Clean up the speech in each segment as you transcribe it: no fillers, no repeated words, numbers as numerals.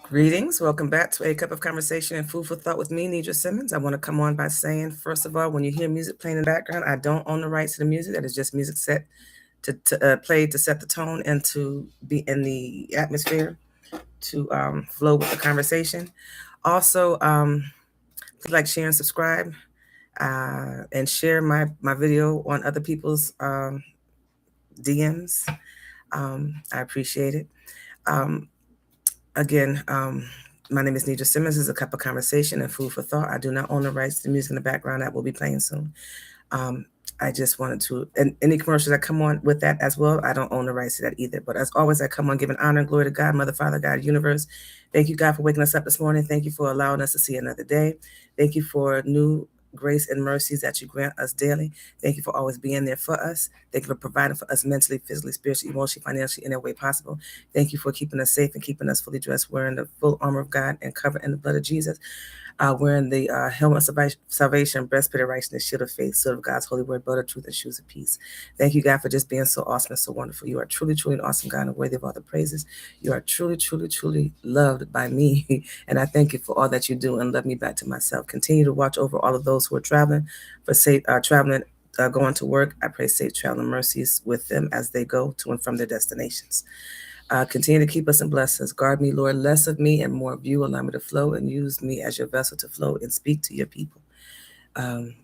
Greetings. Welcome back to A Cup of Conversation and Food for Thought with me, Nidra Simmons. I want to come on by saying, first of all, when you hear music playing in the background, I don't own the rights to the music. That is just music set to play to set the tone and to be in the atmosphere to flow with the conversation. Also, please like, share, and subscribe, and share my video on other people's DMs. I appreciate it. Um, Again, my name is Nidra Simmons. This is A Cup of Conversation and Food for Thought. I do not own the rights to the music in the background that will be playing soon. Um, I just wanted to, and any commercials that come on with that as well, I don't own the rights to that either. But as always, I come on giving honor and glory to God, Mother, Father, God, universe. Thank you, God, for waking us up this morning. Thank you for allowing us to see another day. Thank you for new grace and mercies that you grant us daily. Thank you for always being there for us. Thank you for providing for us mentally, physically, spiritually, emotionally, financially, in every way possible. Thank you for keeping us safe and keeping us fully dressed, wearing the full armor of God and covered in the blood of Jesus, wearing the helmet of salvation, breastplate of righteousness, shield of faith, sword of God's holy word, belt of truth, and shoes of peace. Thank you, God, for just being so awesome and so wonderful. You are truly, truly an awesome God and worthy of all the praises. You are truly, truly, truly loved by me. And I thank you for all that you do and love me back to myself. Continue to watch over all of those who are traveling, going to work. I pray safe traveling mercies with them as they go to and from their destinations. Continue to keep us and bless us. Guard me, Lord, less of me and more of you. Allow me to flow and use me as your vessel to flow and speak to your people. Um,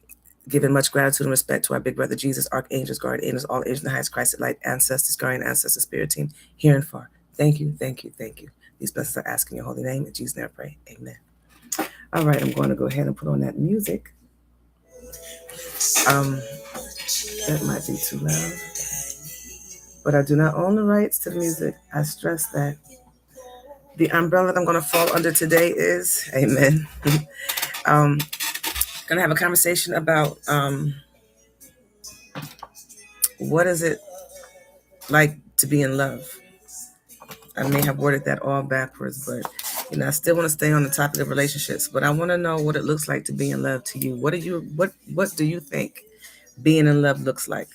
Giving much gratitude and respect to our big brother Jesus, archangels, guardian angels, all angels in the highest Christ light, ancestors, guardian ancestors, spirit team, here and far. Thank you, thank you, thank you. These blessings I ask in your holy name. In Jesus' name I pray. Amen. All right, I'm going to go ahead and put on that music. Um, that might be too loud. But I do not own the rights to the music. I stress that. The umbrella that I'm going to fall under today is, amen. um, going to have a conversation about what is it like to be in love. I may have worded that all backwards, but I still want to stay on the topic of relationships. But I want to know what it looks like to be in love to you. What do you think being in love looks like?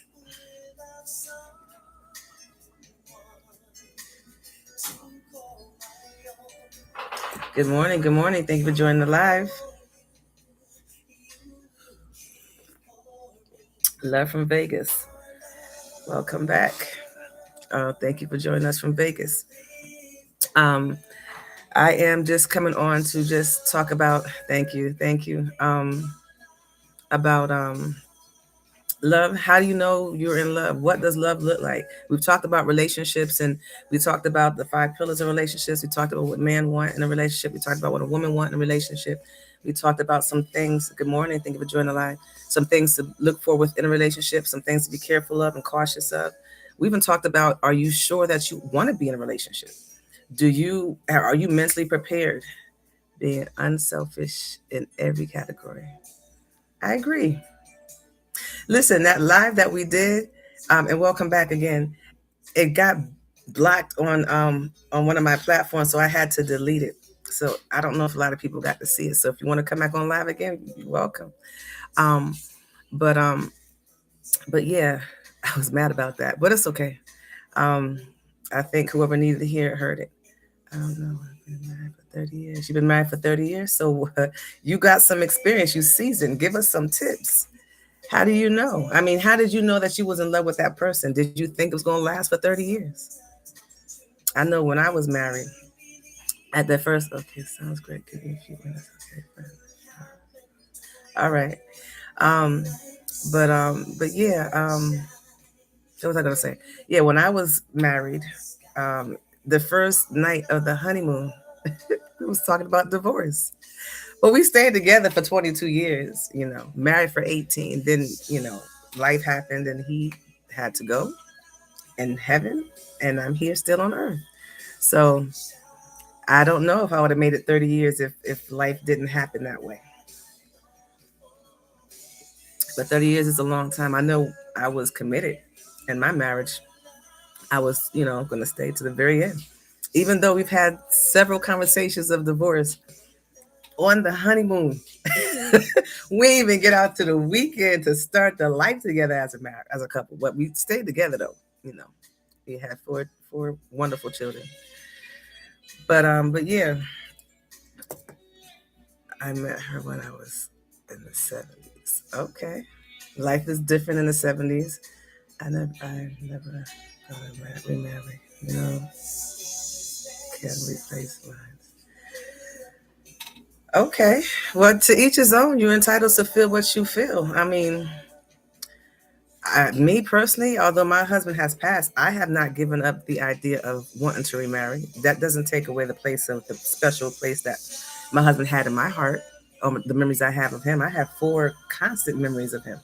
Good morning. Good morning. Thank you for joining the live. Love from Vegas. Welcome back. Thank you for joining us from Vegas. Um, I am just coming on to just talk about, thank you, about love. How do you know you're in love? What does love look like? We've talked about relationships, and we talked about the 5 pillars of relationships. We talked about what man want in a relationship. We talked about what a woman want in a relationship. We talked about some things. Good morning. Thank you for joining the line. Some things to look for within a relationship, some things to be careful of and cautious of. We even talked about, are you sure that you want to be in a relationship? Are you mentally prepared? Being unselfish in every category. I agree. Listen, that live that we did, and welcome back again. It got blocked on one of my platforms, so I had to delete it. So I don't know if a lot of people got to see it. So if you want to come back on live again, you're welcome. Um, but um, but yeah, I was mad about that, but it's okay. Um, I think whoever needed to hear it heard it. I don't know. I've been married for 30 years. You've been married for 30 years, so you got some experience. You seasoned. Give us some tips. How do you know? I mean, how did you know that you was in love with that person? Did you think it was going to last for 30 years? I know when I was married, at the first, okay, sounds great. Give me a few minutes. Okay. All right. Um, but yeah, what was I gonna say? Yeah, when I was married, the first night of the honeymoon, we was talking about divorce. But we stayed together for 22 years, married for 18. Then, life happened and he had to go in heaven, and I'm here still on earth. So I don't know if I would have made it 30 years if life didn't happen that way. But 30 years is a long time. I know I was committed in my marriage. I was, going to stay to the very end. Even though we've had several conversations of divorce on the honeymoon, we didn't even get out to the weekend to start the life together as a couple. But we stayed together though. We had four wonderful children. But yeah, I met her when I was in the 70s. Okay. Life is different in the 70s. I never got remarried. No, can't replace mine. Okay. Well, to each his own. You're entitled to feel what you feel. I mean, me personally, although my husband has passed, I have not given up the idea of wanting to remarry. That doesn't take away the place of the special place that my husband had in my heart. The memories I have of him. I have 4 constant memories of him.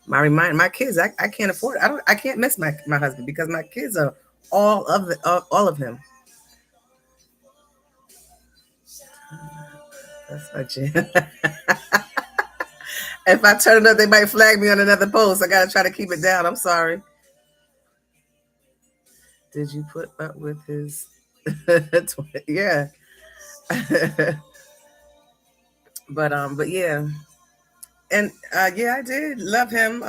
My kids, I can't afford it. I can't miss my husband because my kids are all of him. That's my jam. If I turn it up, they might flag me on another post. I gotta try to keep it down. I'm sorry. Did you put up with his? Yeah. But yeah, and yeah, I did love him.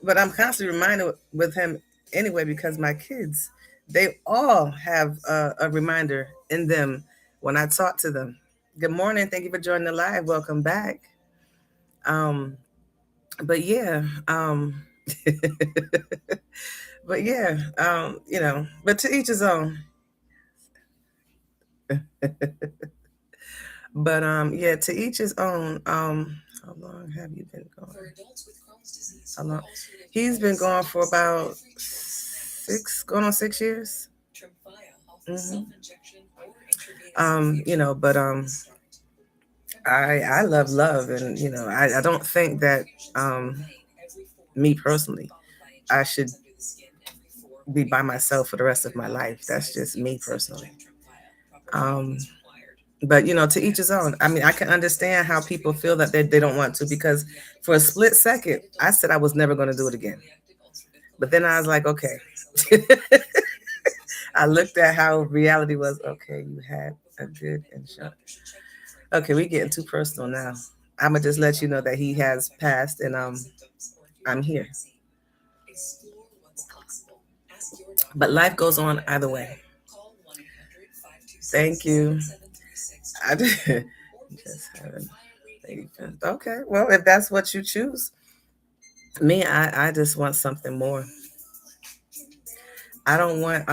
But I'm constantly reminded with him anyway because my kids, they all have a reminder in them when I talk to them. Good morning. Thank you for joining the live. Welcome back. Um, but yeah, but yeah, but to each his own. But yeah, to each his own. How long have you been gone? How long? He's been gone for about going on 6 years. Mm-hmm. But I love, and I don't think that me personally, I should be by myself for the rest of my life. That's just me personally. Um, but to each his own. I mean, I can understand how people feel that they don't want to because for a split second, I said I was never going to do it again. But then I was like, okay. I looked at how reality was. Okay, you had a good shot. Okay, we're getting too personal now. I'm gonna just let you know that he has passed, and I'm here. But life goes on either way. Thank you. I just haven't. Okay, well, if that's what you choose, me, I just want something more. I don't want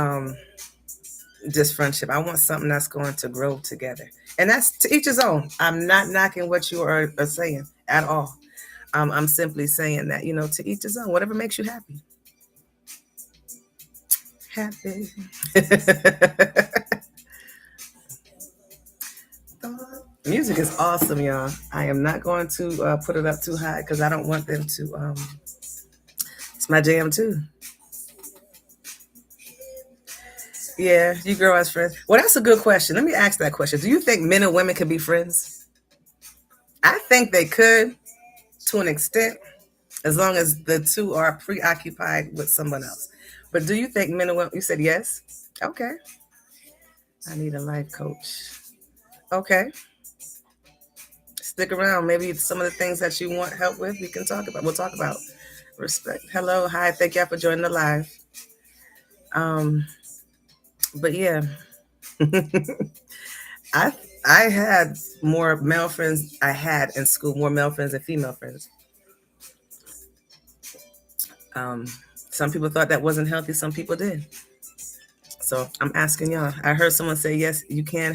just friendship. I want something that's going to grow together, and that's to each his own. I'm not knocking what you are saying at all. I'm simply saying that to each his own. Whatever makes you happy. Happy. Music is awesome, y'all. I am not going to put it up too high because I don't want them to. It's my jam too. Yeah, you grow as friends. Well, that's a good question. Let me ask that question. Do you think men and women could be friends? I think they could, to an extent, as long as the two are preoccupied with someone else. But do you think men and women? You said yes. Okay. I need a life coach. Okay. Stick around. Maybe some of the things that you want help with, we can talk about. We'll talk about respect. Hello, hi. Thank y'all for joining the live. But yeah, I had more male friends. I had in school more male friends than female friends. Some people thought that wasn't healthy. Some people did. So I'm asking y'all. I heard someone say yes. You can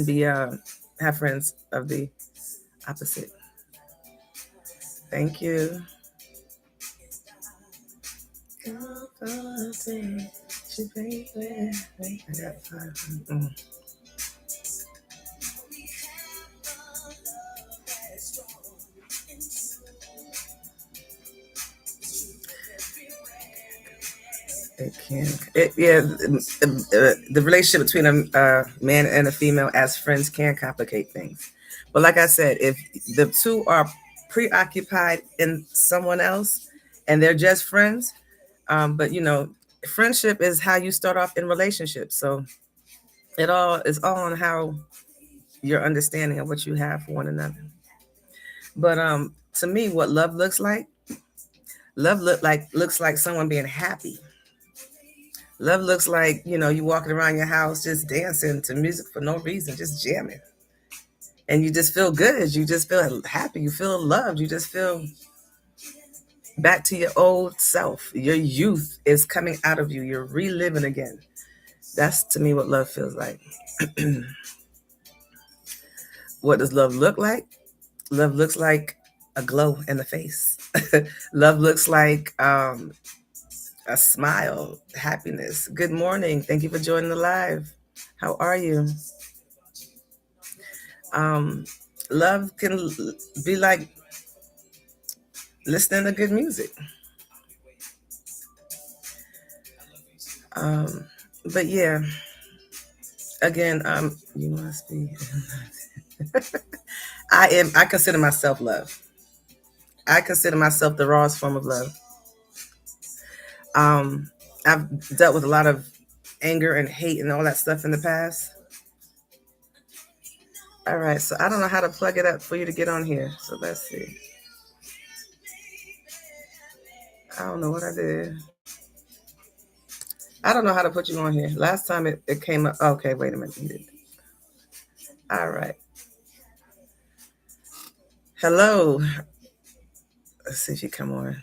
be have friends of the opposite. Thank you. It can. The relationship between a man and a female as friends can complicate things. But like I said, if the two are preoccupied in someone else and they're just friends, but friendship is how you start off in relationships. So it all is all on how your understanding of what you have for one another. But to me, what love looks like someone being happy. Love looks like, you walking around your house just dancing to music for no reason, just jamming. And you just feel good. You just feel happy. You feel loved. You just feel back to your old self. Your youth is coming out of you. You're reliving again. That's to me what love feels like. What does love look like? Love looks like a glow in the face. Love looks like a smile, happiness. Good morning. Thank you for joining the live. How are you? Um, love can be like listening to good music. Um, but yeah, again, you must be. I consider myself love. I consider myself the rawest form of love. Um, I've dealt with a lot of anger and hate and all that stuff in the past. All right, so I don't know how to plug it up for you to get on here. So let's see. I don't know what I did. I don't know how to put you on here. Last time it came up. Okay, wait a minute. You did. All right. Hello. Let's see if you come on.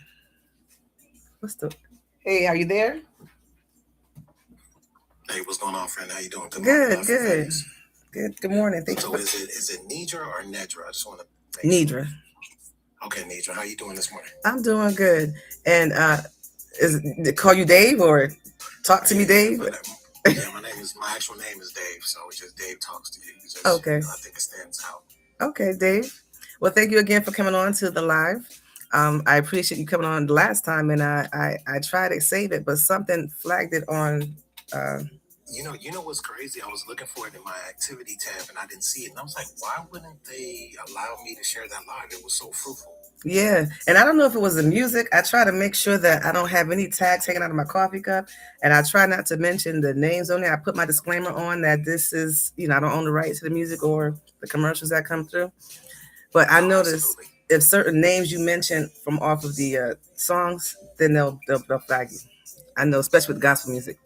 What's the? Hey, are you there? Hey, what's going on, friend? How you doing? Good, good, good. Good morning. Thank So you. is it Nidra or Nedra? I just want to Nidra. Sure. Okay, Nidra, how you doing this morning? I'm doing good. And is call you Dave or talk to me, Dave? My actual name is Dave, so it's just Dave talks to you. Just, okay. I think it stands out. Okay, Dave. Well, thank you again for coming on to the live. I appreciate you coming on the last time, and I tried to save it, but something flagged it on. Uh, You know what's crazy? I was looking for it in my activity tab and I didn't see it. And I was like, why wouldn't they allow me to share that live? It was so fruitful. Yeah, and I don't know if it was the music. I try to make sure that I don't have any tags hanging out of my coffee cup, and I try not to mention the names on there. I put my disclaimer on that this is, I don't own the rights to the music or the commercials that come through. But I noticed if certain names you mention from off of the songs, then they'll flag you. I know, especially with gospel music.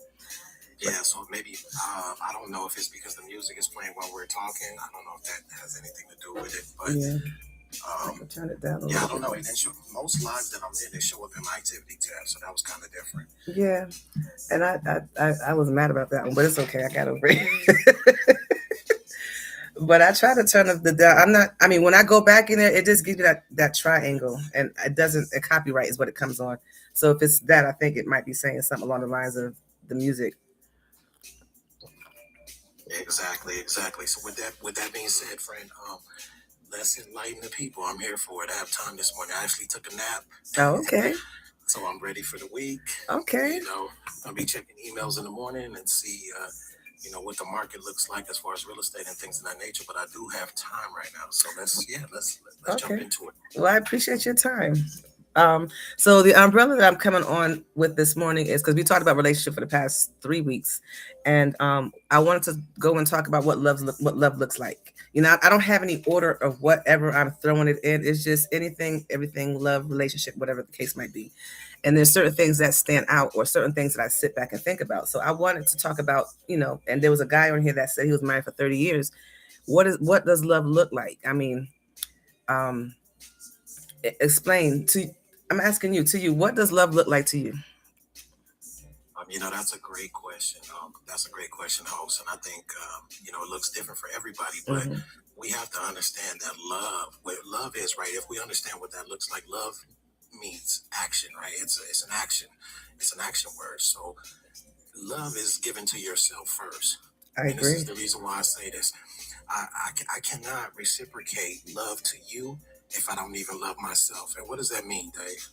Yeah, so maybe I don't know if it's because the music is playing while we're talking. I don't know if that has anything to do with it, but yeah. Turn it down. Yeah, I don't know. And then most lives that I'm in, they show up in my activity tab, so that was kind of different. Yeah, and I was mad about that one, but it's okay. I got over it. But I try to turn the down. I'm not. I mean, when I go back in there, it just gives you that triangle, and it doesn't. A copyright is what it comes on. So if it's that, I think it might be saying something along the lines of the music. Exactly. So with that being said, friend, let's enlighten the people. I'm here for it. I have time this morning. I actually took a nap. Oh, okay. So I'm ready for the week. Okay. I'll be checking emails in the morning and see, what the market looks like as far as real estate and things of that nature. But I do have time right now, so let's jump into it. Well, I appreciate your time. So the umbrella that I'm coming on with this morning is because we talked about relationship for the past 3 weeks, and I wanted to go and talk about what love looks like. I don't have any order of whatever I'm throwing it in. It's just anything, everything, love, relationship, whatever the case might be. And there's certain things that stand out or certain things that I sit back and think about. So I wanted to talk about, and there was a guy on here that said he was married for 30 years. What does love look like? I mean, explain to. I'm asking you, what does love look like to you? That's a great question. That's a great question, host. And I think, it looks different for everybody, but we have to understand that what love is, right? If we understand what that looks like, love means action, right? It's an action. It's an action word. So love is given to yourself first. I agree. And this is the reason why I say this. I cannot reciprocate love to you if I don't even love myself. And what does that mean, Dave?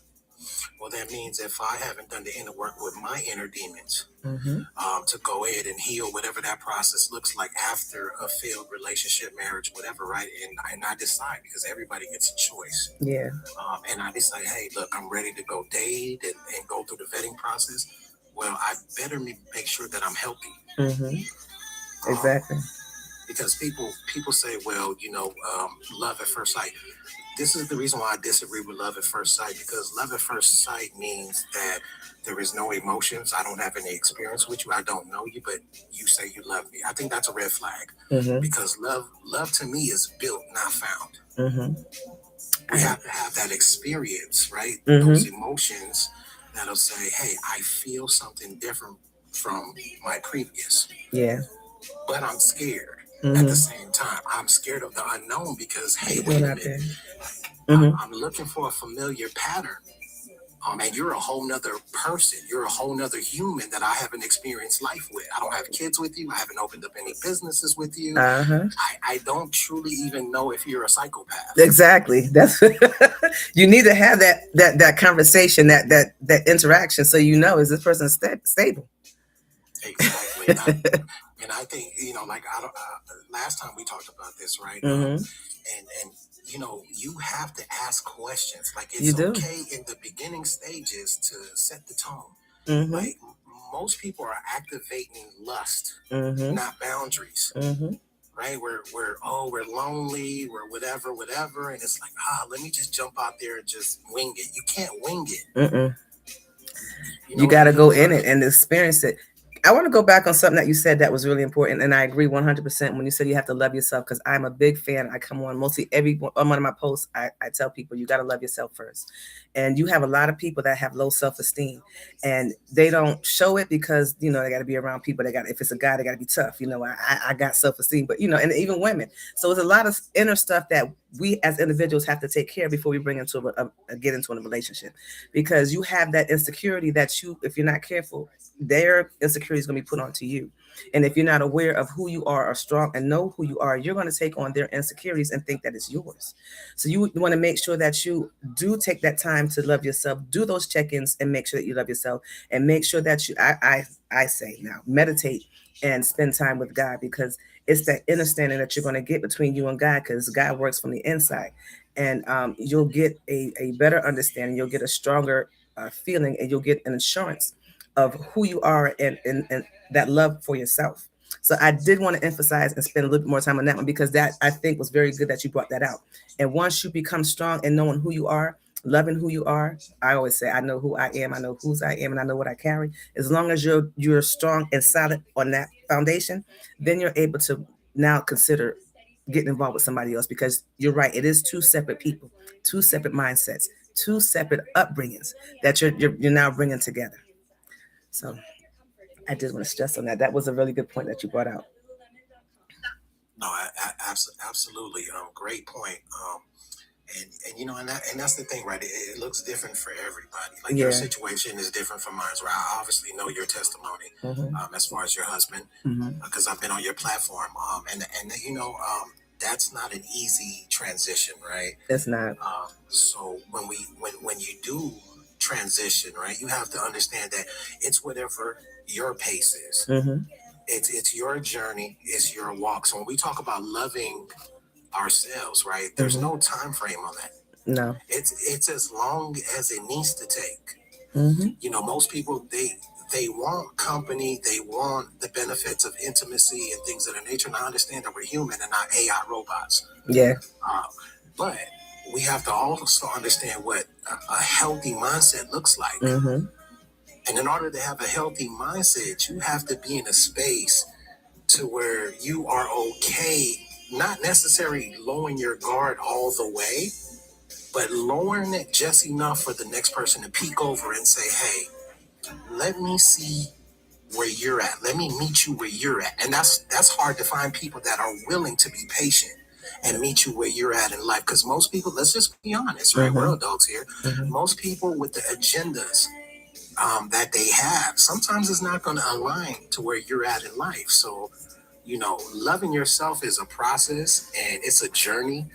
Well, that means if I haven't done the inner work with my inner demons to go ahead and heal whatever that process looks like after a failed relationship, marriage, whatever, right? And I decide, because everybody gets a choice. Yeah. And I decide, hey, look, I'm ready to go date and go through the vetting process. Well, I better make sure that I'm healthy. Exactly. because people say, well, love at first sight. This is the reason why I disagree with love at first sight, because love at first sight means that there is no emotions. I don't have any experience with you. I don't know you, but you say you love me. I think that's a red flag, because love to me is built, not found. We have to have that experience, right? Those emotions that'll say, hey, I feel something different from my previous. Yeah. But I'm scared at the same time. I'm scared of the unknown because, hey, wait a minute. I'm looking for a familiar pattern. And you're a whole nother person. You're a whole nother human that I haven't experienced life with. I don't have kids with you. I haven't opened up any businesses with you. I don't truly even know if you're a psychopath. Exactly. That's you need to have that conversation, that interaction, so you know, is this person stable? Exactly. And I think, like last time we talked about this, right? And you have to ask questions. Like, it's okay in the beginning stages to set the tone. Like, most people are activating lust, not boundaries. Right? We're lonely, we're whatever, and it's like, let me just jump out there and just wing it. You can't wing it. You got to go in it and experience it. I want to go back on something that you said that was really important, and I agree 100% when you said you have to love yourself, because I'm a big fan. I come on mostly every one of my posts. I tell people you got to love yourself first, and you have a lot of people that have low self-esteem, and they don't show it because they got to be around people. If it's a guy, they got to be tough. I got self-esteem, but and even women. So it's a lot of inner stuff that we as individuals have to take care of before we bring into get into a relationship, because you have that insecurity that if you're not careful, their insecurity is going to be put onto you. And if you're not aware of who you are or strong and know who you are, you're going to take on their insecurities and think that it's yours. So you want to make sure that you do take that time to love yourself, do those check-ins and make sure that you love yourself, and make sure that I say now, meditate and spend time with God, because it's that understanding that you're going to get between you and God, because God works from the inside. And you'll get a better understanding. You'll get a stronger feeling, and you'll get an assurance of who you are and that love for yourself. So I did want to emphasize and spend a little bit more time on that one, because that I think was very good that you brought that out. And once you become strong in knowing who you are, loving who you are, I always say, I know who I am, I know whose I am, and I know what I carry. As long as you're strong and solid on that foundation, then you're able to now consider getting involved with somebody else, because you're right, it is two separate people, two separate mindsets, two separate upbringings that you're now bringing together. So I did want to stress on that. That was a really good point that you brought out. No, absolutely. Great point. And that's the thing, right? It looks different for everybody. Like, your situation is different from mine. Right? I obviously know your testimony, as far as your husband, because I've been on your platform. And that's not an easy transition, right? It's not. So when you do transition, right, you have to understand that it's whatever your pace is. It's your journey, it's your walk. So when we talk about loving ourselves, right, there's no time frame on that. No. It's as long as it needs to take. Most people, they want company, they want the benefits of intimacy and things of that nature. And I understand that we're human and not AI robots. Yeah. But we have to also understand what a healthy mindset looks like. And in order to have a healthy mindset, you have to be in a space to where you are okay, not necessarily lowering your guard all the way, but lowering it just enough for the next person to peek over and say, hey, let me see where you're at. Let me meet you where you're at. And that's hard to find people that are willing to be patient and meet you where you're at in life. Because most people, let's just be honest, right? We're adults here. Most people with the agendas that they have, sometimes it's not going to align to where you're at in life. So, loving yourself is a process and it's a journey.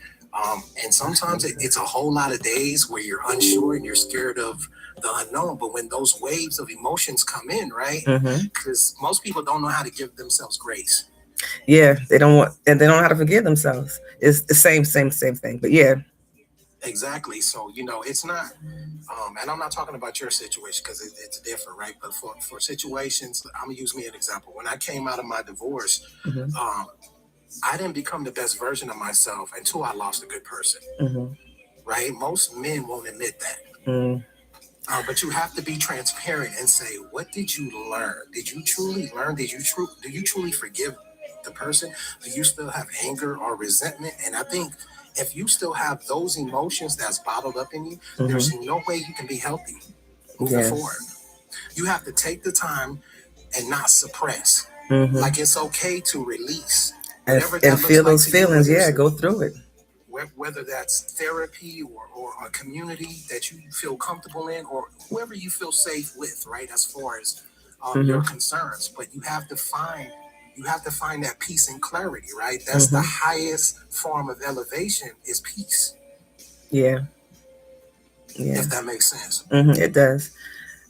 And sometimes it's a whole lot of days where you're unsure and you're scared of the unknown. But when those waves of emotions come in, right? Because most people don't know how to give themselves grace. Yeah, they don't know how to forgive themselves. It's the same thing. But yeah. Exactly. So, it's not, and I'm not talking about your situation because it's different, right? But for situations, I'm going to use me an example. When I came out of my divorce, I didn't become the best version of myself until I lost a good person, Mm-hmm. right? Most men won't admit that. Mm. But you have to be transparent and say, what did you learn? Did you truly learn? Do you truly forgive the person? Do you still have anger or resentment? And I think if you still have those emotions that's bottled up in you, there's Mm-hmm. no way you can be healthy moving Yeah. forward. You have to take the time and not suppress. Mm-hmm. Like it's okay to release And, whatever and that looks feel like those to you, feelings. Yeah, go through it. whether that's therapy or a community that you feel comfortable in, or whoever you feel safe with, right? As far as your Mm-hmm. concerns, but you have to find that peace and clarity, right? That's the Mm-hmm. highest form of elevation is peace, Yeah. Yeah. if that makes sense. Mm-hmm. It does.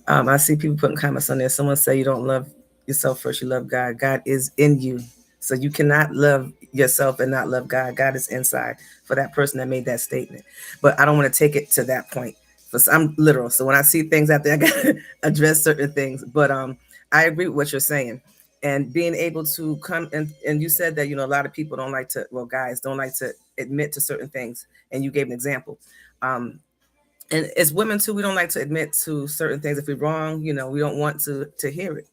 I see people putting comments on there. Someone say you don't love yourself first, you love God. God is in you. So you cannot love yourself and not love God. God is inside for that person that made that statement. But I don't want to take it to that point. I'm literal. So when I see things out there, I gotta address certain things. But I agree with what you're saying. And being able to come and you said that, a lot of people don't like to, well, guys don't like to admit to certain things. And you gave an example. And as women too, we don't like to admit to certain things. If we're wrong, we don't want to hear it.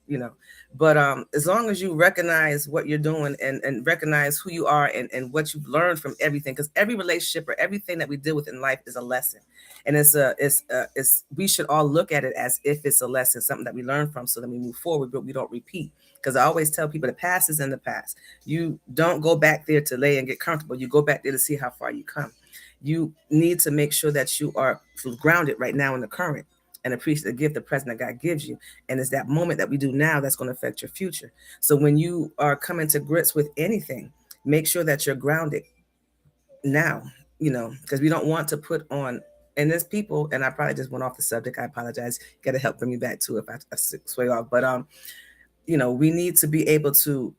But as long as you recognize what you're doing and recognize who you are and what you've learned from everything, because every relationship or everything that we deal with in life is a lesson. And it's we should all look at it as if it's a lesson, something that we learn from, so that we move forward, but we don't repeat. Because I always tell people the past is in the past. You don't go back there to lay and get comfortable. You go back there to see how far you come. You need to make sure that you are grounded right now in the current and appreciate the gift, the present that God gives you. And it's that moment that we do now that's going to affect your future. So when you are coming to grips with anything, make sure that you're grounded now, because we don't want to put on, and there's people, and I probably just went off the subject. I apologize. Got to help bring me back to it if I sway off. But, we need to be able to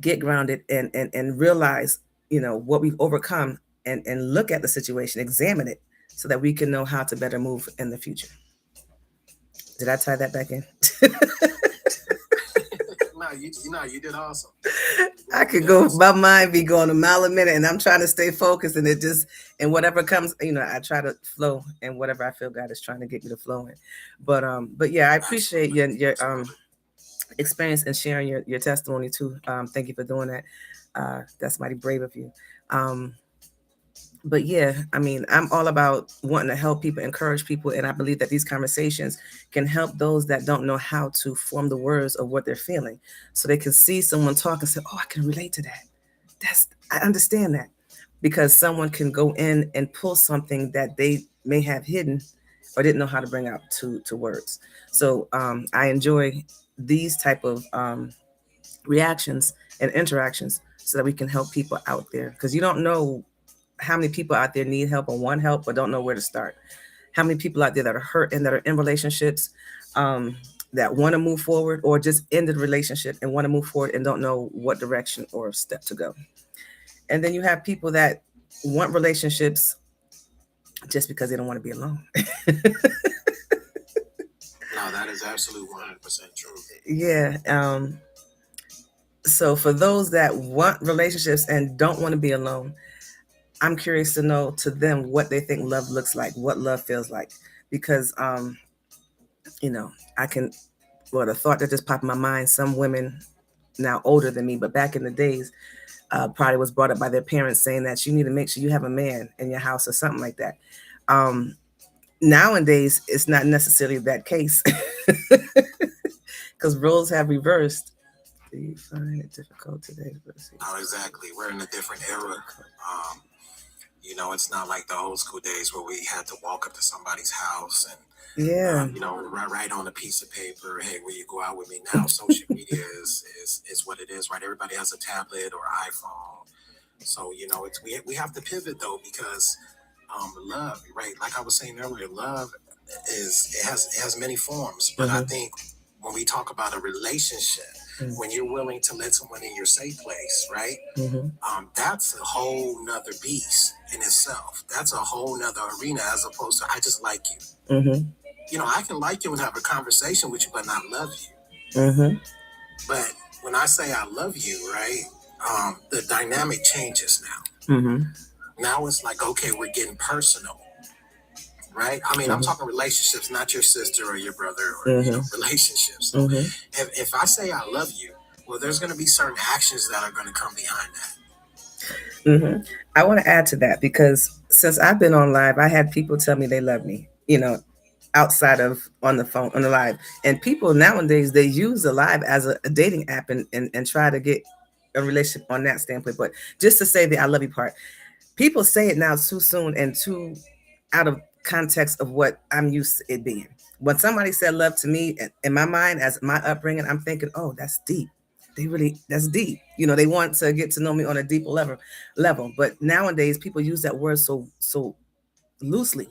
get grounded and realize, what we've overcome and look at the situation, examine it so that we can know how to better move in the future. Did I tie that back in? No, you did awesome. I could go, my mind be going a mile a minute and I'm trying to stay focused and and whatever comes, I try to flow and whatever I feel God is trying to get me to flow in. But yeah, I appreciate your experience and sharing your testimony too. Thank you for doing that. That's mighty brave of you. But yeah, I mean, I'm all about wanting to help people, encourage people, and I believe that these conversations can help those that don't know how to form the words of what they're feeling, so they can see someone talk and say, "Oh, I can relate to that. I understand that," because someone can go in and pull something that they may have hidden or didn't know how to bring out to words. So I enjoy these type of reactions and interactions so that we can help people out there, because you don't know how many people out there need help or want help but don't know where to start. How many people out there that are hurt and that are in relationships, that want to move forward, or just ended a relationship and want to move forward and don't know what direction or step to go. And then you have people that want relationships just because they don't want to be alone. No, that is absolute 100% true. Yeah. So for those that want relationships and don't want to be alone, I'm curious to know to them what they think love looks like, what love feels like, because I can. Well, the thought that just popped in my mind: some women now older than me, but back in the days, probably was brought up by their parents saying that you need to make sure you have a man in your house or something like that. Nowadays, it's not necessarily that case because roles have reversed. Do you find it difficult today? Oh, exactly. We're in a different era. It's not like the old school days where we had to walk up to somebody's house and, Yeah. write on a piece of paper, hey, will you go out with me? Now social media is what it is, right? Everybody has a tablet or iPhone. So, we have to pivot though, because love, right? Like I was saying earlier, love it has many forms. But I think when we talk about a relationship, when you're willing to let someone in your safe place, right? That's a whole nother beast in itself. That's a whole nother arena, as opposed to I just like you. I can like you and have a conversation with you, but not love you. But when I say I love you, right? the dynamic changes now. Mm-hmm. Now it's like, okay, we're getting personal, right? I mean, I'm talking relationships, not your sister or your brother, or relationships. So if I say I love you, well, there's going to be certain actions that are going to come behind that. I want to add to that because since I've been on live, I had people tell me they love me, outside of on the phone, on the live. And people nowadays, they use the live as a dating app and try to get a relationship on that standpoint. But just to say the I love you part, people say it now too soon and too out of context of what I'm used to it being. When somebody said love to me, in my mind, as my upbringing, I'm thinking, oh, that's deep. That's deep. They want to get to know me on a deeper level. But nowadays, people use that word so loosely.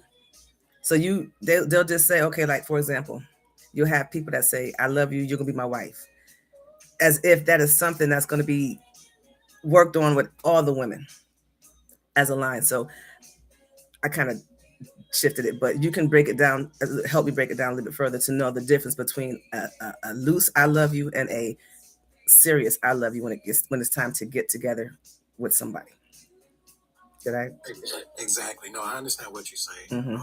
So they'll just say, okay, like for example, you'll have people that say, I love you, you're gonna be my wife. As if that is something that's gonna be worked on with all the women as a line. So I kind of shifted it, but you can break it down, help me break it down a little bit further to know the difference between a loose I love you and a serious I love you when it's time to get together with somebody. Did I? Exactly. No, I understand what you're saying.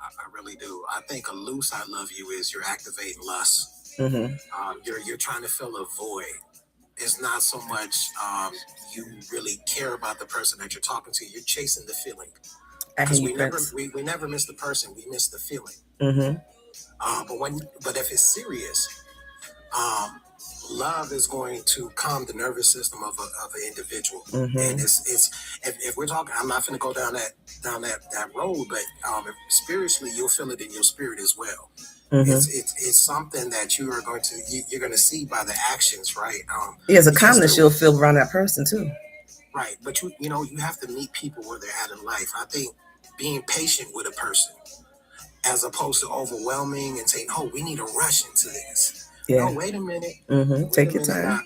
I really do. I think a loose I love you is you're activating lust. You're trying to fill a void. It's not so much you really care about the person that you're talking to. You're chasing the feeling. Because we never miss the person, we miss the feeling. But if it's serious, love is going to calm the nervous system of an individual. And it's if we're talking, I'm not going to go down that road, but spiritually, you'll feel it in your spirit as well. It's something that you're going to see by the actions, right? There's a calmness you'll feel around that person too. Right, but you have to meet people where they're at in life. I think being patient with a person, as opposed to overwhelming and saying, "Oh, we need to rush into this." Yeah. No, wait a minute. Take your time. Now,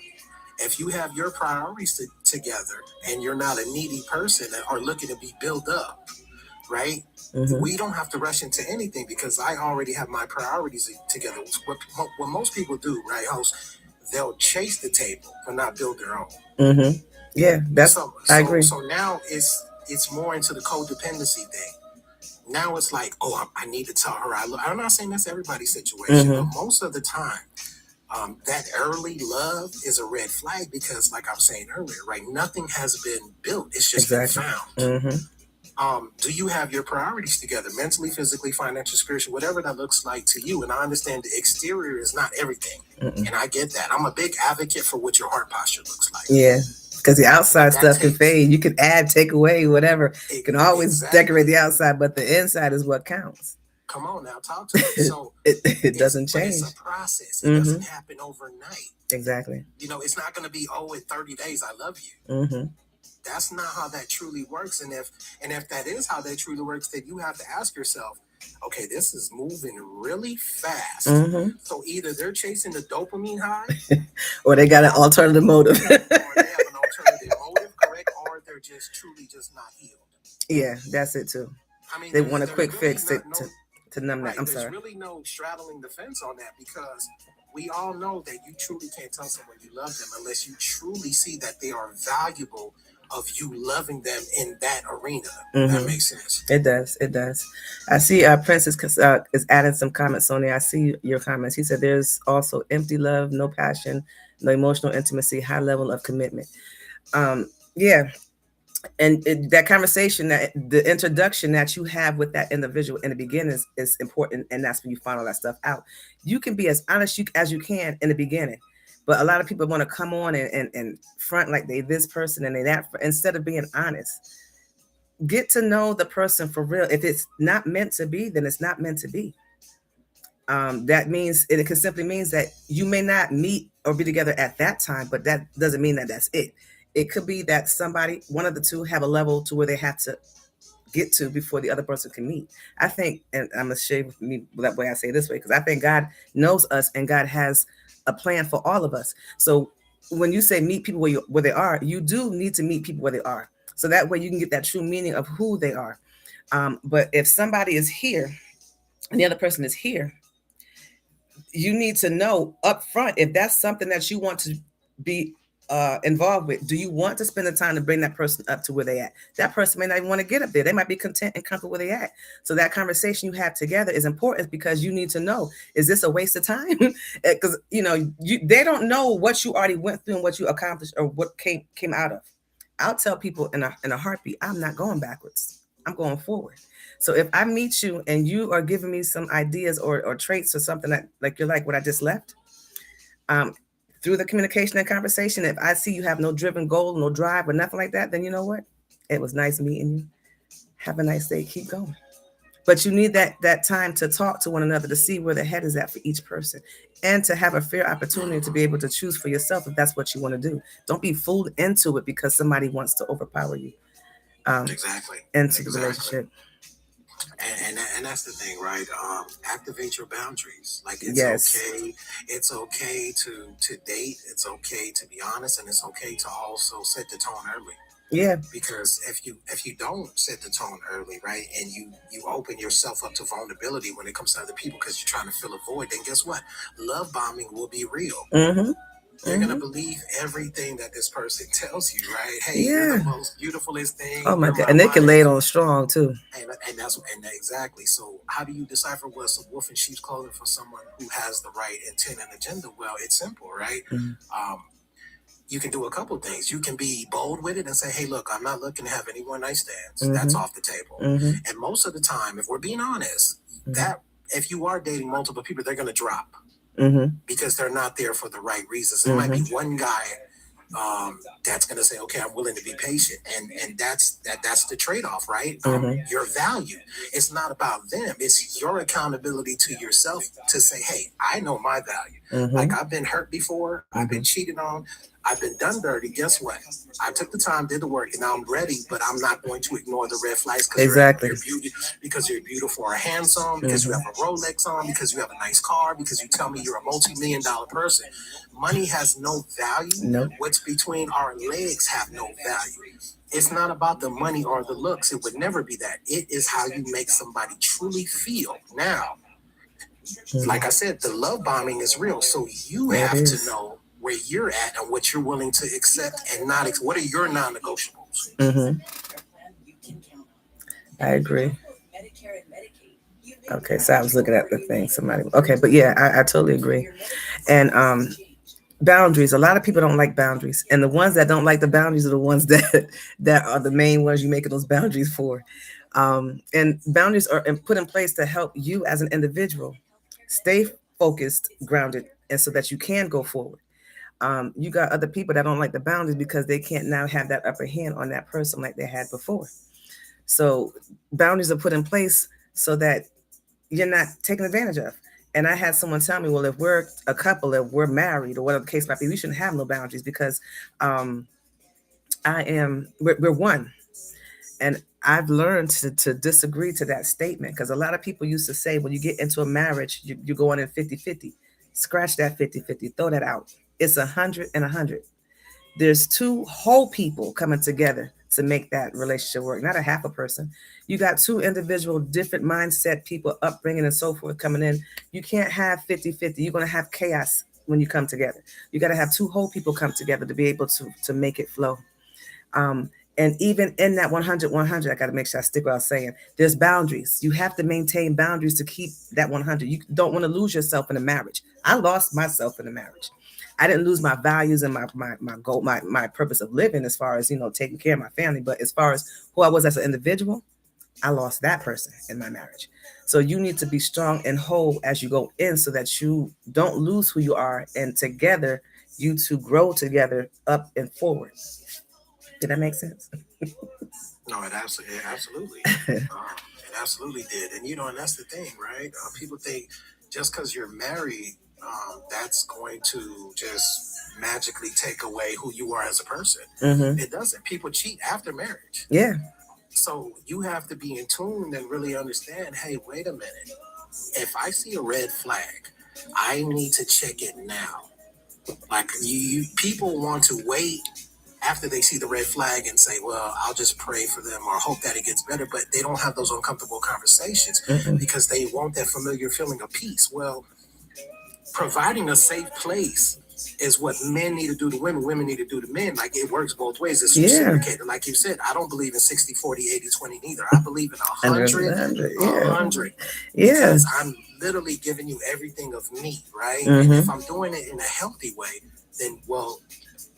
if you have your priorities together and you're not a needy person or looking to be built up, right? We don't have to rush into anything because I already have my priorities together. What most people do, right, host, they'll chase the table but not build their own. Yeah, I agree. So now it's more into the codependency thing. Now it's like, oh, I need to tell her I love. I'm not saying that's everybody's situation, but most of the time, that early love is a red flag because, like I was saying earlier, right? Nothing has been built; it's just been found. Do you have your priorities together, mentally, physically, financially, spiritually, whatever that looks like to you? And I understand the exterior is not everything, and I get that. I'm a big advocate for what your heart posture looks like. Yeah. Because the outside stuff can fade. You can add, take away, whatever. You can always decorate the outside, but the inside is what counts. Come on now, talk to me. So it doesn't change. It's a process. It doesn't happen overnight. Exactly. It's not going to be, in 30 days, I love you. That's not how that truly works. And if that is how that truly works, then you have to ask yourself, okay, this is moving really fast. So either they're chasing the dopamine high, or they got an alternative motive. Or they have an alternative motive, correct? Or they're just truly just not healed. Yeah, that's it too. I mean, they want a quick fix to numb that. I'm sorry. There's really no straddling the fence on that because we all know that you truly can't tell someone you love them unless you truly see that they are valuable of you loving them in that arena. That makes sense. It does. I see Princess is adding some comments on there. I see your comments. He said there's also empty love, no passion, no emotional intimacy, high level of commitment. Yeah. And that conversation, that the introduction that you have with that individual in the beginning is important. And that's when you find all that stuff out. You can be as honest as you can in the beginning. But a lot of people want to come on and front like they this person and they that, instead of being honest. Get to know the person for real. If it's not meant to be, then it's not meant to be. That means it can simply means that you may not meet or be together at that time, but that doesn't mean that that's it. It could be that one of the two have a level to where they have to get to before the other person can meet. I think, and I'm ashamed of me that way I say it this way, because I think God knows us and God has a plan for all of us. So when you say meet people where they are, you do need to meet people where they are. So that way you can get that true meaning of who they are. But if somebody is here and the other person is here, you need to know up front if that's something that you want to be involved with, do you want to spend the time to bring that person up to where they at? That person may not even want to get up there. They might be content and comfortable where they at. So that conversation you have together is important because you need to know, is this a waste of time? Because they don't know what you already went through and what you accomplished or what came out of. I'll tell people in a heartbeat, I'm not going backwards. I'm going forward. So if I meet you and you are giving me some ideas or traits or something that like you're like what I just left, um, through the communication and conversation, if I see you have no driven goal, no drive, or nothing like that, then you know what? It was nice meeting you. Have a nice day. Keep going. But you need that time to talk to one another to see where the head is at for each person, and to have a fair opportunity to be able to choose for yourself if that's what you want to do. Don't be fooled into it because somebody wants to overpower you. Exactly. Into the relationship. And that's the thing, right? Activate your boundaries. Like Yes. okay. It's okay to date. It's okay to be honest, and it's okay to also set the tone early. Yeah. Because if you don't set the tone early, right, and you open yourself up to vulnerability when it comes to other people because you're trying to fill a void, then guess what? Love bombing will be real. Mm-hmm. You're gonna believe everything that this person tells you, right? Hey, you're the most beautifulest thing. Oh my God! And they can lay it on strong too. And exactly. So how do you decipher what's a wolf in sheep's clothing for someone who has the right intent and agenda? Well, it's simple, right? You can do a couple things. You can be bold with it and say, hey, look, I'm not looking to have any one night stands. That's off the table. And most of the time, if we're being honest, that if you are dating multiple people, they're going to drop because they're not there for the right reasons. There might be one guy that's going to say, okay, I'm willing to be patient. And that's the trade-off, right? Your value. It's not about them. It's your accountability to yourself to say, hey, I know my value. Like I've been hurt before. I've been cheated on. I've been done dirty. Guess what? I took the time, did the work, and now I'm ready. But I'm not going to ignore the red flags because you're beautiful or handsome, because you have a Rolex on, because you have a nice car, because you tell me you're a multi-million-dollar person. Money has no value. Nope. What's between our legs have no value. It's not about the money or the looks. It would never be that. It is how you make somebody truly feel. Now, like I said, the love bombing is real. So you have to know where you're at and what you're willing to accept and not. What are your non-negotiables? I agree. Okay, so I was looking at the thing. Okay, but yeah, I totally agree. And boundaries. A lot of people don't like boundaries, and the ones that don't like the boundaries are the ones that are the main ones you making those boundaries for. And boundaries are put in place to help you as an individual stay focused, grounded, and so that you can go forward. You got other people that don't like the boundaries because they can't now have that upper hand on that person like they had before. So boundaries are put in place so that you're not taken advantage of. And I had someone tell me, well, if we're a couple, if we're married or whatever the case might be, we shouldn't have no boundaries because we're one. And I've learned to disagree to that statement because a lot of people used to say, when you get into a marriage, you go on in 50-50. Scratch that 50-50, throw that out. It's 100 and 100. There's two whole people coming together to make that relationship work, not a half a person. You got two individual, different mindset people, upbringing and so forth coming in. You can't have 50-50. You're going to have chaos when you come together. You got to have two whole people come together to be able to make it flow. And even in that 100-100, I got to make sure I stick what I was saying. There's boundaries. You have to maintain boundaries to keep that 100. You don't want to lose yourself in a marriage. I lost myself in a marriage. I didn't lose my values and my goal, my purpose of living as far as, taking care of my family. But as far as who I was as an individual, I lost that person in my marriage. So you need to be strong and whole as you go in so that you don't lose who you are. And together, you two grow together up and forward. Did that make sense? No, it absolutely did. And that's the thing, right? People think just because you're married, that's going to just magically take away who you are as a person. It doesn't. People cheat after marriage. Yeah. So you have to be in tune and really understand, hey, wait a minute. If I see a red flag, I need to check it now. Like people want to wait after they see the red flag and say, well, I'll just pray for them or hope that it gets better. But they don't have those uncomfortable conversations because they want that familiar feeling of peace. Well, providing a safe place is what men need to do to women, women need to do to men. Like it works both ways. It's Yeah. reciprocated. Like you said, I don't believe in 60, 40, 80, 20 neither. I believe in 100, Yeah. 100. Yeah. Because I'm literally giving you everything of me, right? Mhm. And if I'm doing it in a healthy way, then, well,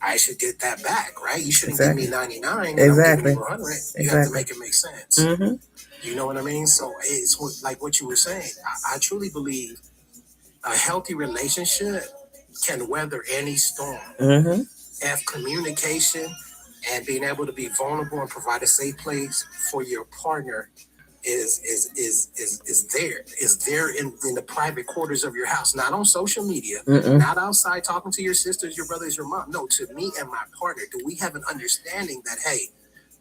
I should get that back, right? You shouldn't Exactly. give me 99 and Exactly. I'm giving you 100. You have to Exactly. make it make sense. Mm-hmm. You know what I mean? So it's like what you were saying. I truly believe a healthy relationship can weather any storm. Mm-hmm. If communication and being able to be vulnerable and provide a safe place for your partner is there in the private quarters of your house, not on social media, Mm-mm. not outside talking to your sisters, your brothers, your mom. No, to me and my partner, do we have an understanding that, hey,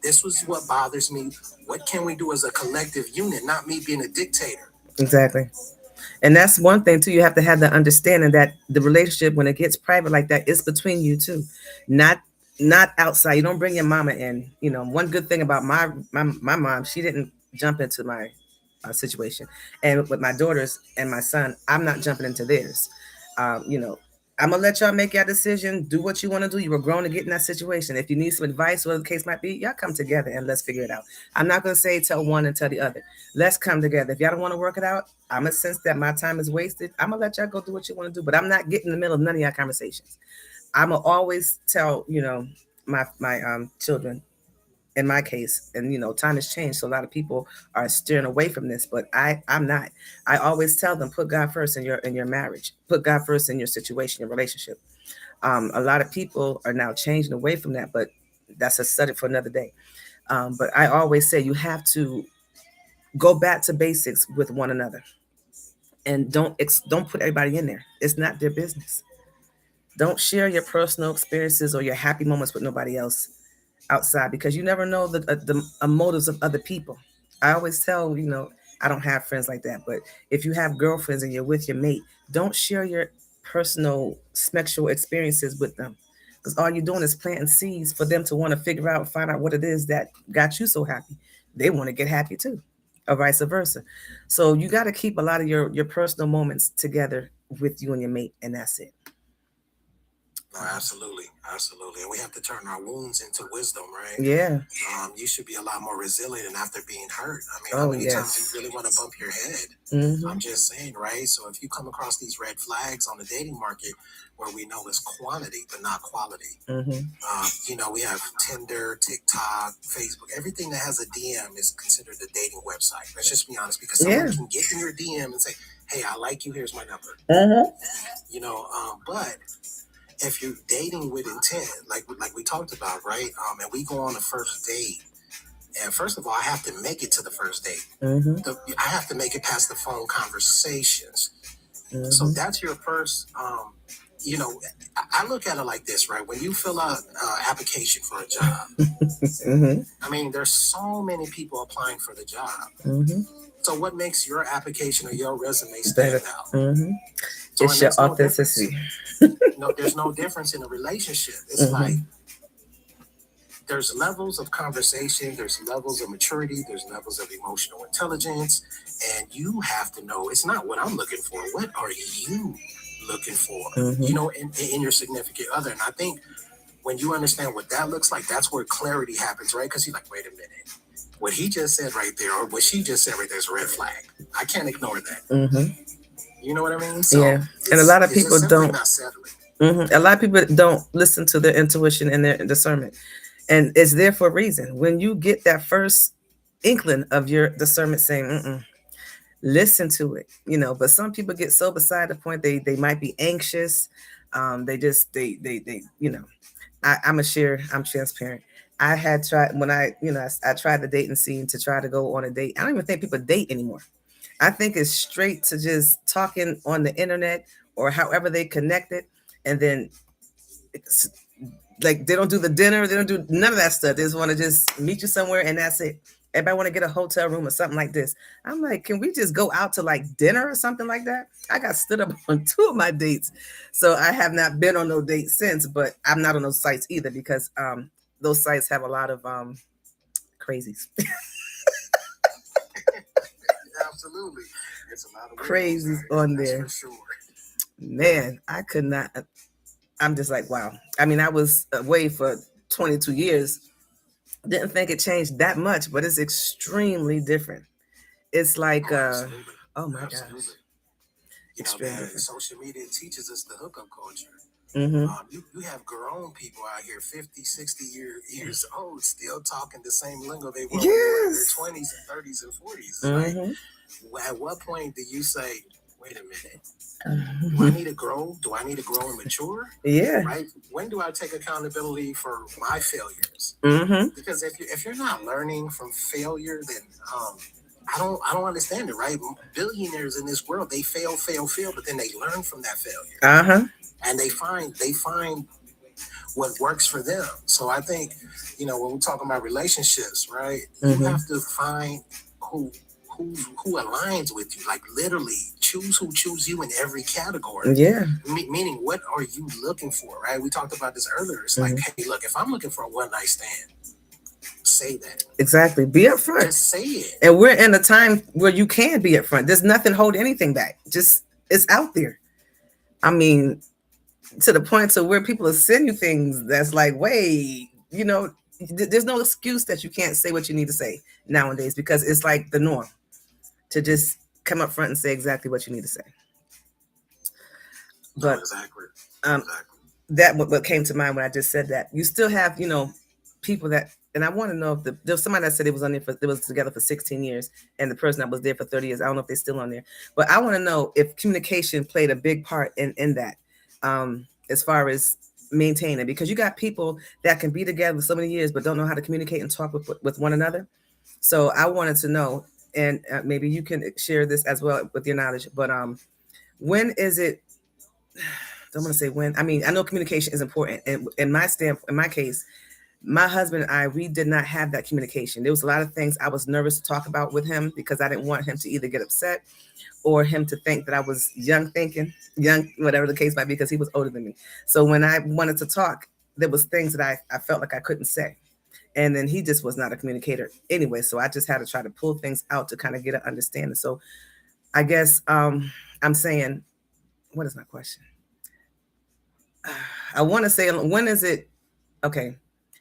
this was what bothers me? What can we do as a collective unit, not me being a dictator? Exactly. And that's one thing too. You have to have the understanding that the relationship, when it gets private like that, is between you two, not outside. You don't bring your mama in. You know, one good thing about my mom, she didn't jump into my situation, and with my daughters and my son, I'm not jumping into theirs. You know, I'm gonna let y'all make your decision. Do what you want to do. You were grown to get in that situation. If you need some advice, whatever the case might be, y'all come together and let's figure it out. I'm not gonna say tell one and tell the other. Let's come together. If y'all don't want to work it out, I'm gonna sense that my time is wasted. I'm gonna let y'all go do what you want to do, but I'm not getting in the middle of none of y'all conversations. I'm gonna always tell my children, in my case, and time has changed, so a lot of people are steering away from this, but I'm not. I always tell them, put God first in your marriage, put God first in your situation, your relationship. A lot of people are now changing away from that, but that's a subject for another day. But I always say you have to go back to basics with one another, and don't put everybody in there. It's not their business. Don't share your personal experiences or your happy moments with nobody else outside, because you never know the motives of other people. I always tell, I don't have friends like that, but if you have girlfriends and you're with your mate, don't share your personal sexual experiences with them, because all you're doing is planting seeds for them to want to figure out, find out what it is that got you so happy. They want to get happy too, or vice versa. So you got to keep a lot of your personal moments together with you and your mate, and that's it. No, absolutely, absolutely, and we have to turn our wounds into wisdom, right? Yeah. You should be a lot more resilient after being hurt. I mean, Oh, how many yes. times you really want to bump your head? Mm-hmm. I'm just saying, right? So if you come across these red flags on the dating market, where we know it's quantity but not quality, Mm-hmm. we have Tinder, TikTok, Facebook, everything that has a DM is considered a dating website. Let's just be honest, because someone Yeah. can get in your DM and say, "Hey, I like you. Here's my number." Mm-hmm. But if you're dating with intent, like we talked about, right? And we go on a first date, and first of all, I have to make it to the first date. Mm-hmm. I have to make it past the phone conversations. Mm-hmm. So that's your first. I look at it like this, right? When you fill out application for a job, Mm-hmm. I mean, there's so many people applying for the job. Mm-hmm. So what makes your application or your resume stand out? Mm-hmm. So It's your authenticity. No, there's no difference in a relationship. It's like there's levels of conversation, there's levels of maturity, there's levels of emotional intelligence, and you have to know it's not what I'm looking for. What are you looking for? In your significant other. And I think when you understand what that looks like, that's where clarity happens, right? Because you're like, wait a minute. What he just said right there, or what she just said right there, is a red flag. I can't ignore that. Mm-hmm. You know what I mean? So yeah. And a lot of people don't. Not settling. Mm-hmm. A lot of people don't listen to their intuition and their discernment, and it's there for a reason. When you get that first inkling of your discernment saying, mm-mm, listen to it, but some people get so beside the point they might be anxious. They just they I'm transparent. I had tried when I tried the dating scene to try to go on a date. I don't even think people date anymore. I think it's straight to just talking on the internet or however they connect it, and then it's like they don't do the dinner, they don't do none of that stuff. They just want to just meet you somewhere and that's it. Everybody want to get a hotel room or something like this. I'm like, can we just go out to like dinner or something like that? I got stood up on 2 of my dates, so I have not been on no dates since. But I'm not on those sites either, because those sites have a lot of crazies. Absolutely, it's a lot of crazies on there. for sure. Man, I could not. I'm just like, wow. I mean, I was away for 22 years. Didn't think it changed that much, but it's extremely different. It's like, Oh, absolutely. oh my gosh, Absolutely. You know, extremely that different. social media teaches us the hookup culture. Mm-hmm. You have grown people out here, 50, 60 years old, still talking the same lingo they were when they were in their Yes. 20s and 30s and 40s. Mm-hmm. Like, at what point do you say, wait a minute, do I Mm-hmm. need to grow? Do I need to grow and mature? Yeah. Right? When do I take accountability for my failures? Mm-hmm. Because if you're not learning from failure, then I don't understand it, right? Billionaires in this world, they fail, but then they learn from that failure Uh-huh. and they find what works for them. So I think, you know, when we're talking about relationships, right, you Mm-hmm. have to find who who aligns with you. Like literally choose who choose you in every category. Yeah. Meaning, what are you looking for, right? We talked about this earlier. It's like, hey, look, if I'm looking for a one night stand, say that. Exactly. Be upfront. Just say it. And we're in a time where you can be upfront. There's nothing holding anything back. Just it's out there. I mean, to the point to where people are sending you things that's like, wait, you know, there's no excuse that you can't say what you need to say nowadays because it's like the norm to just come up front and say exactly what you need to say. But Exactly. that what came to mind when I just said that. You still have, you know, people that, and I want to know if there was somebody that said it was on there it was together for 16 years, and the person that was there for 30 years. I don't know if they're still on there, but I want to know if communication played a big part in that, as far as maintaining, because you got people that can be together for so many years but don't know how to communicate and talk with one another. So I wanted to know, and maybe you can share this as well with your knowledge. But when is it? Don't want to say when. I mean, I know communication is important, and in my case, my husband and I, we did not have that communication. There was a lot of things I was nervous to talk about with him because I didn't want him to either get upset or him to think that I was young thinking, young, whatever the case might be, because he was older than me. So when I wanted to talk, there was things that I felt like I couldn't say. And then he just was not a communicator anyway. So I just had to try to pull things out to kind of get an understanding. So I guess I'm saying, what is my question? I want to say, when is it okay?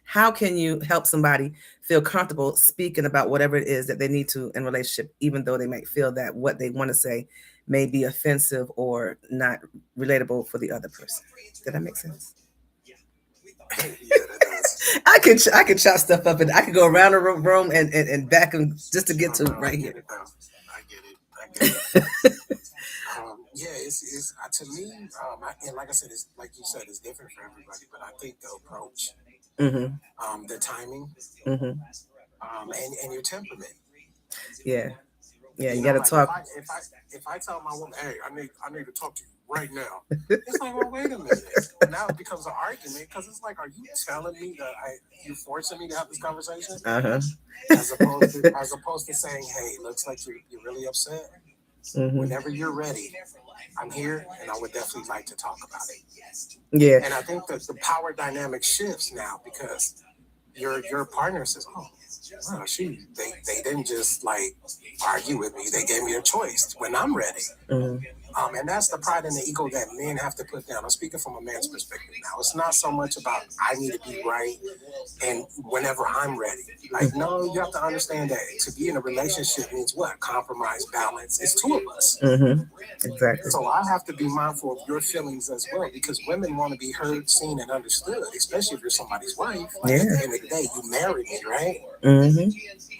How can you help somebody feel comfortable speaking about whatever it is that they need to in relationship, even though they might feel that what they want to say may be offensive or not relatable for the other person? Did that make sense? Yeah, that does. I could chop stuff up and I could go around the room and back and just to get to No, right I here. get it though. I get it. Yeah, it's to me, and like I said, it's like you said, it's different for everybody. But I think the approach, Mm-hmm. the timing, Mm-hmm. and your temperament. Yeah. Yeah. You You know, got to like talk. if I tell my woman, hey, I need to talk to you right now. It's like, well, wait a minute. Now it becomes an argument because it's like, are you telling me that you're forcing me to have this conversation? Uh-huh. As opposed to saying, hey, looks like you're really upset. Mm-hmm. Whenever you're ready, I'm here, and I would definitely like to talk about it. Yeah. And I think that the power dynamic shifts now because your partner says, "Oh, wow, they didn't just like argue with me; they gave me a choice when I'm ready." Mm-hmm. And that's the pride and the ego that men have to put down. I'm speaking from a man's perspective now. It's not so much about I need to be right and whenever I'm ready. Like, no, you have to understand that to be in a relationship means what? Compromise, balance. It's two of us. Mm-hmm. Exactly. So I have to be mindful of your feelings as well because women want to be heard, seen, and understood, especially if you're somebody's wife. Like at the end of the day, you married me, right? Mm-hmm.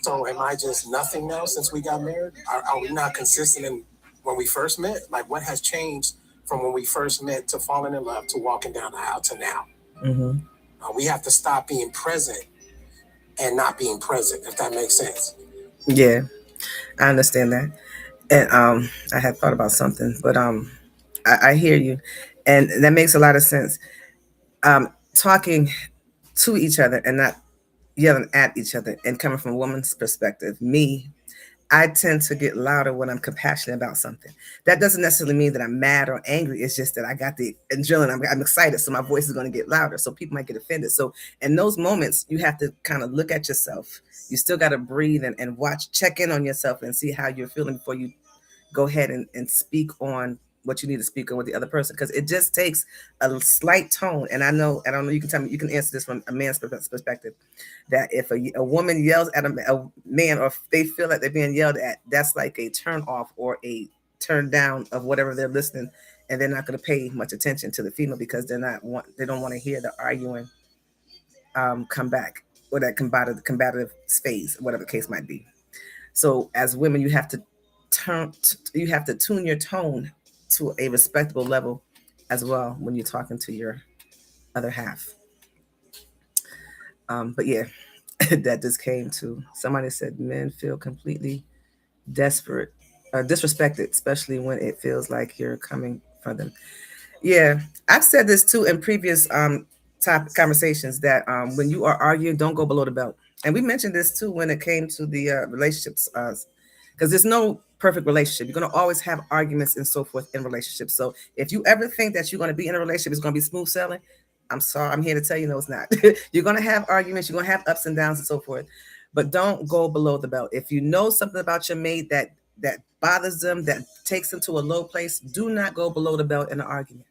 So am I just nothing now since we got married? Are we not consistent in when we first met? Like, what has changed from when we first met to falling in love to walking down the aisle to now? Mm-hmm. We have to stop being present and not being present, if that makes sense. Yeah, I understand that. And I had thought about something, but I hear you, and that makes a lot of sense. Talking to each other and not yelling at each other, and coming from a woman's perspective, I tend to get louder when I'm compassionate about something. That doesn't necessarily mean that I'm mad or angry. It's just that I got the adrenaline. I'm excited, so my voice is going to get louder. So people might get offended. So in those moments, you have to kind of look at yourself. You still got to breathe and watch, check in on yourself and see how you're feeling before you go ahead and speak on what you need to speak on with the other person, because it just takes a slight tone. And I don't know, you can tell me, you can answer this from a man's perspective, that if a woman yells at a man, or if they feel like they're being yelled at, that's like a turn off or a turn down of whatever they're listening, and they're not going to pay much attention to the female because they don't want to hear the arguing come back, or that combative phase, whatever the case might be. So as women, you have to tune your tone to a respectable level as well when you're talking to your other half. But yeah, that just came to somebody said men feel completely desperate, disrespected, especially when it feels like you're coming for them. Yeah, I've said this too in previous topic conversations, that when you are arguing, don't go below the belt. And we mentioned this too when it came to the relationships, because there's no perfect relationship. You're going to always have arguments and so forth in relationships. So if you ever think that you're going to be in a relationship, it's going to be smooth sailing, I'm sorry, I'm here to tell you, no, it's not. You're going to have arguments, you're going to have ups and downs and so forth, but don't go below the belt. If you know something about your mate that bothers them, that takes them to a low place, do not go below the belt in an argument.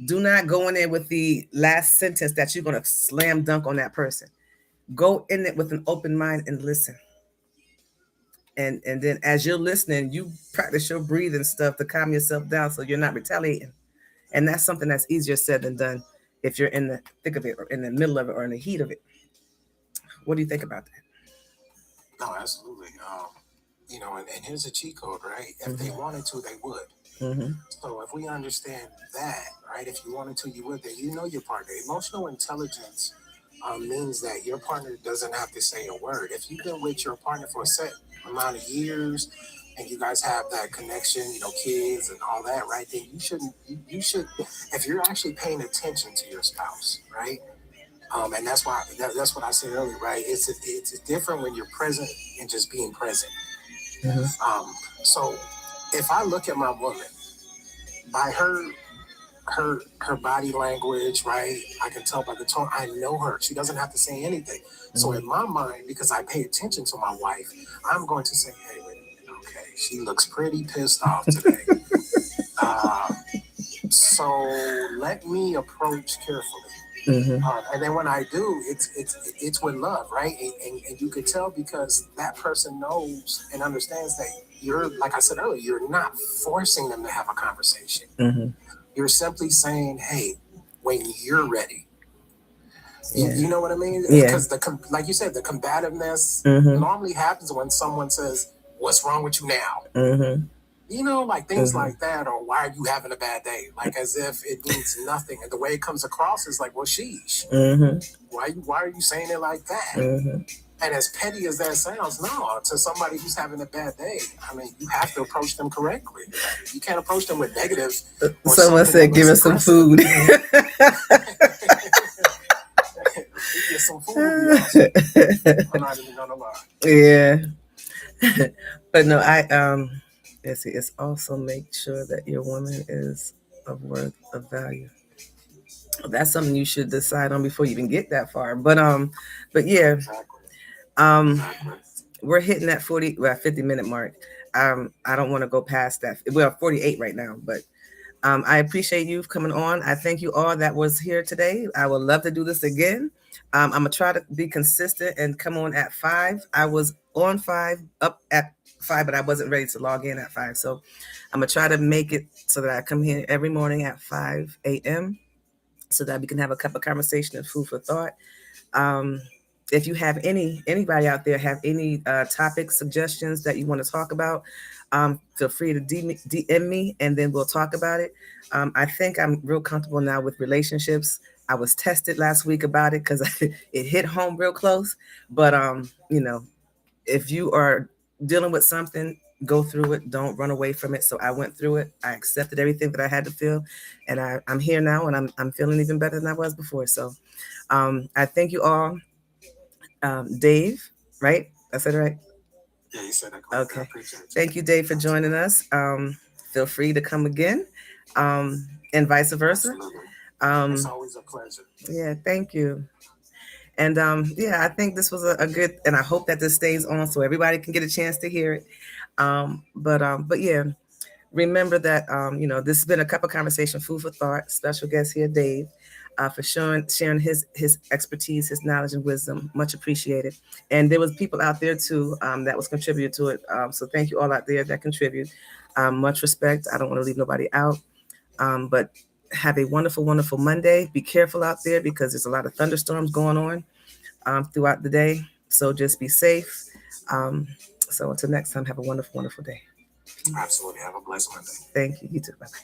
Do not go in there with the last sentence that you're going to slam dunk on that person. Go in it with an open mind and listen. And then as you're listening, you practice your breathing stuff to calm yourself down so you're not retaliating. And that's something that's easier said than done if you're in the thick of it, or in the middle of it, or in the heat of it. What do you think about that? No, absolutely. And here's a cheat code, right? If they wanted to, they would. Mm-hmm. So if we understand that, right, if you wanted to, you would. That you know your partner. Emotional intelligence means that your partner doesn't have to say a word. If you've been with your partner for a set amount of years, and you guys have that connection, kids and all that, right? Then you should, if you're actually paying attention to your spouse, right? And that's why that's what I said earlier, right? It's different when you're present and just being present. Mm-hmm. So if I look at my woman by her body language, right? I can tell by the tone. I know her. She doesn't have to say anything. Mm-hmm. So in my mind, because I pay attention to my wife, I'm going to say, hey, wait a minute, okay, she looks pretty pissed off today. So let me approach carefully. Mm-hmm. And then when I do, it's with love, right? And you could tell because that person knows and understands that you're, like I said earlier, you're not forcing them to have a conversation. Mm-hmm. You're simply saying, hey, when you're ready. Yeah. You know what I mean? Yeah. Because like you said, the combativeness normally happens when someone says, what's wrong with you now? Mm-hmm. Like things like that, or why are you having a bad day? Like as if it means nothing. And the way it comes across is like, well, sheesh. Mm-hmm. Why are you saying it like that? Mm-hmm. And as petty as that sounds, no, to somebody who's having a bad day, I mean, you have to approach them correctly. You can't approach them with negative. Someone said, give us some food. Get some food. I'm not even gonna lie. Yeah. But no, it's also make sure that your woman is of worth, of value. That's something you should decide on before you even get that far. But yeah. Exactly. We're hitting that 50-minute mark. I don't want to go past that. We're 48 right now, but I appreciate you coming on. I thank you all that was here today. I would love to do this again. I'm gonna try to be consistent and come on at 5. I was on 5, up at 5, but I wasn't ready to log in at 5. So I'm gonna try to make it so that I come here every morning at 5 a.m. so that we can have a cup of conversation and food for thought. If you have anybody out there have any topic suggestions that you want to talk about, feel free to DM me, and then we'll talk about it. I think I'm real comfortable now with relationships. I was tested last week about it because it hit home real close. But if you are dealing with something, go through it. Don't run away from it. So I went through it. I accepted everything that I had to feel, and I'm here now, and I'm feeling even better than I was before. So I thank you all. Dave, right? I said it right? Yeah, you said that correctly. Okay. Thank you, Dave, for joining us. Feel free to come again, and vice versa. Absolutely. It's always a pleasure. Yeah, thank you. And I think this was a good, and I hope that this stays on so everybody can get a chance to hear it. But yeah, remember that, this has been a cup of conversation, food for thought. Special guest here, Dave, for sharing his expertise, his knowledge and wisdom. Much appreciated. And there was people out there too that was contributing to it. So thank you all out there that contribute. Much respect. I don't want to leave nobody out. But have a wonderful, wonderful Monday. Be careful out there because there's a lot of thunderstorms going on throughout the day. So just be safe. So until next time, have a wonderful, wonderful day. Absolutely. Have a blessed Monday. Thank you. You too. Bye-bye.